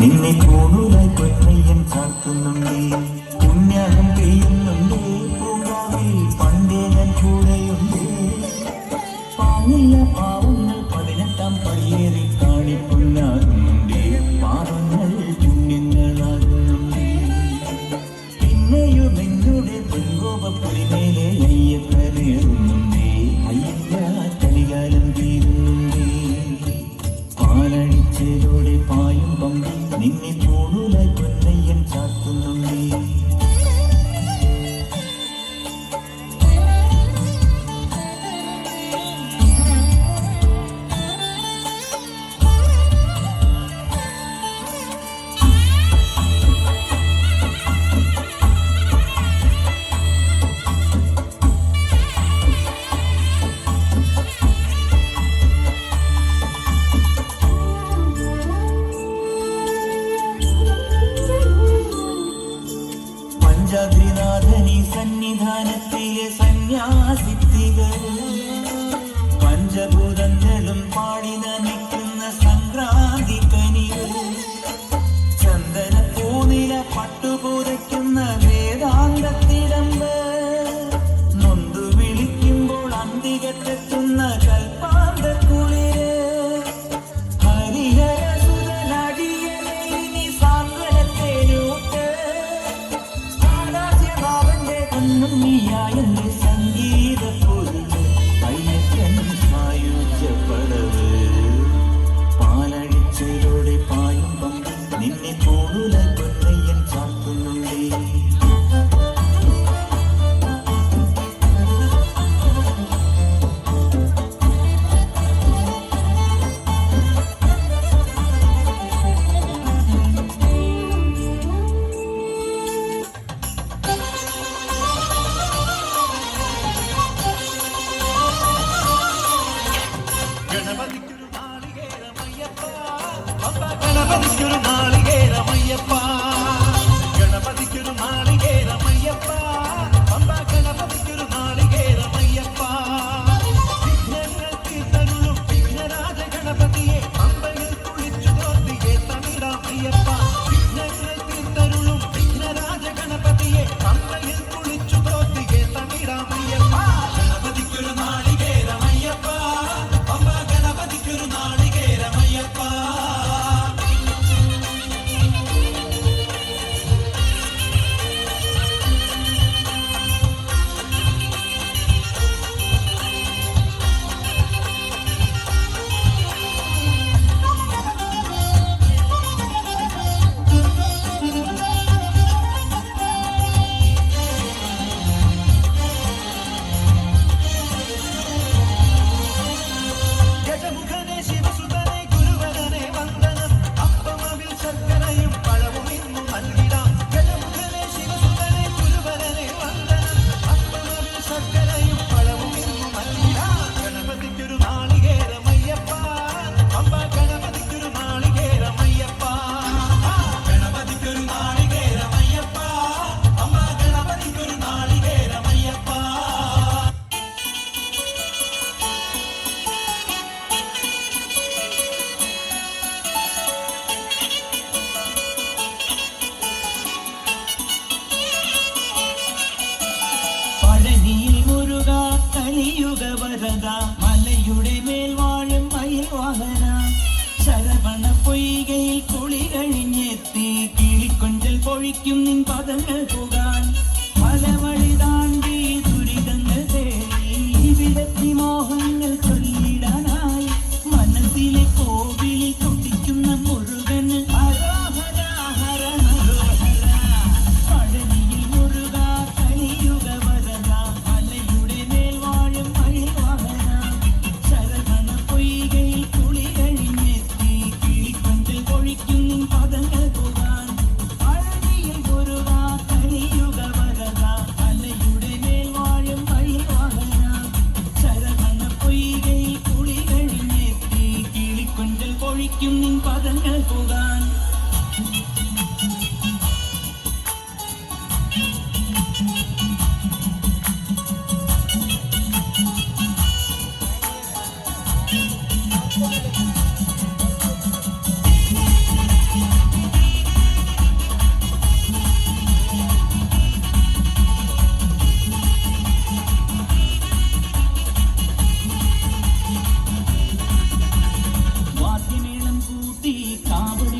നിന്നെ കൂടുതലായി പൊന്നയ്യൻ കാക്കുന്നുണ്ടേ, പുണ്യാഹം പെയ്യുന്നുണ്ടേ, പൂങ്കാവിൽ പണ്ടേ ഞാൻ കൂടെയുണ്ടേ. പാങ്ങില്ല പാവങ്ങൾ 18-ാം പടിയേറി കാണിപ്പൊന്നാകുന്നുണ്ടേ, പാവങ്ങൾ പുണ്യങ്ങളാകുന്നുണ്ടേ. പിന്നെയും നിന്നുടെ പൊൻകോപപ്പുരിമേലെ അയ്യപ്പനേറുന്നുണ്ടേ, അയ്യപ്പ കലികാലം തീരുന്നുണ്ടേ. പാലഴിച്ചതോടെ പായും പമ്പി നിന്നെ കൂടുതലായി പൊന്നയ്യൻ ചാത്തുന്നുണ്ടേ. പഞ്ചാദ്രിനാഥനി സന്നിധാനത്തിലെ സന്യാസിത്തികൾ പഞ്ചഭൂതങ്ങളും പാടി നമിക്കുന്ന സംക്രാന്തി കനികൾ, ചന്ദന പൂനില പട്ടുപൂരയ്ക്കുന്ന വേദാന്തത്തിടമ്പ്, നൊന്തു വിളിക്കുമ്പോൾ അന്തികത്തെത്തുന്ന കൽപ്പാന്തക്കുളിര്, ഹരിഹര സംഗീത പൊരുള് അയ്യപ്പൻ സായുജ്യപ്പടവ്. പാലഴിച്ചതോടെ പായും പമ്പി നിന്നെ കൂടുതലായി പൊന്നയ്യൻ ചാത്തുന്നുണ്ടേ. ഗണപതിക്കൊരു നാളികേരമയ്യപ്പ, ഗണപതിക്കൊരു നാളികേരമയ്യപ്പ, ഗണപതിക്കൊരു നാളികേരമയ്യപ്പ, ഗണപതിക്കൊരു നാളികേരമയ്യപ്പ. വിഘ്നങ്ങൾ തീർത്തരുളും വിഘ്നരാജ ഗണപതിയെ പമ്പയിൽ കുളിച്ചു തോർത്തിയെ തമിഴാമയ്യപ്പ. വിഘ്നങ്ങൾ തീർത്തരുളും വിഘ്നരാജ ഗണപതിയെ പമ്പയിൽ കുളിച്ചു തോർത്തിയെ തമിഴാമയ്യപ്പ. ഗണപതിക്കൊരു നാളികേരമയ്യപ്പ, ഗണപതിക്കൊരു നാളികേരമയ്യപ്പ. വരദ മലയുടെ മേൽ വാഴും മയിൽ വാഹന, ശരവണ പൊയ്കയിൽ കുളി കഴിഞ്ഞെത്തി കിളിക്കൊഞ്ചൽ പൊഴിക്കും നിൻ പദങ്ങൾ പോകാൻ. മലവഴി താണ്ടി ദുരിതങ്ങൾ തേടി വിടത്തി മോഹങ്ങൾ ചൊല്ലിടാനായി, മനസ്സിലെ കോവിലിൽ കൊട്ടിക്കുന്ന മുഴുവൻ ഹരോഹര ഹര ഹരോഹര. പഴനിയിൽ മുരുക കലിയുഗ വരദ മലയുടെ മേൽ വാഴും മയിൽ വാഹന, ശരവണ പൊയ്കയിൽ കുളി കഴിഞ്ഞെത്തി കിളിക്കൊഞ്ചൽ പൊഴിക്കും നിൻ പദങ്ങൾ പോകാൻ. പഴനിയിൽ മുരുക കലിയുഗ കാവടി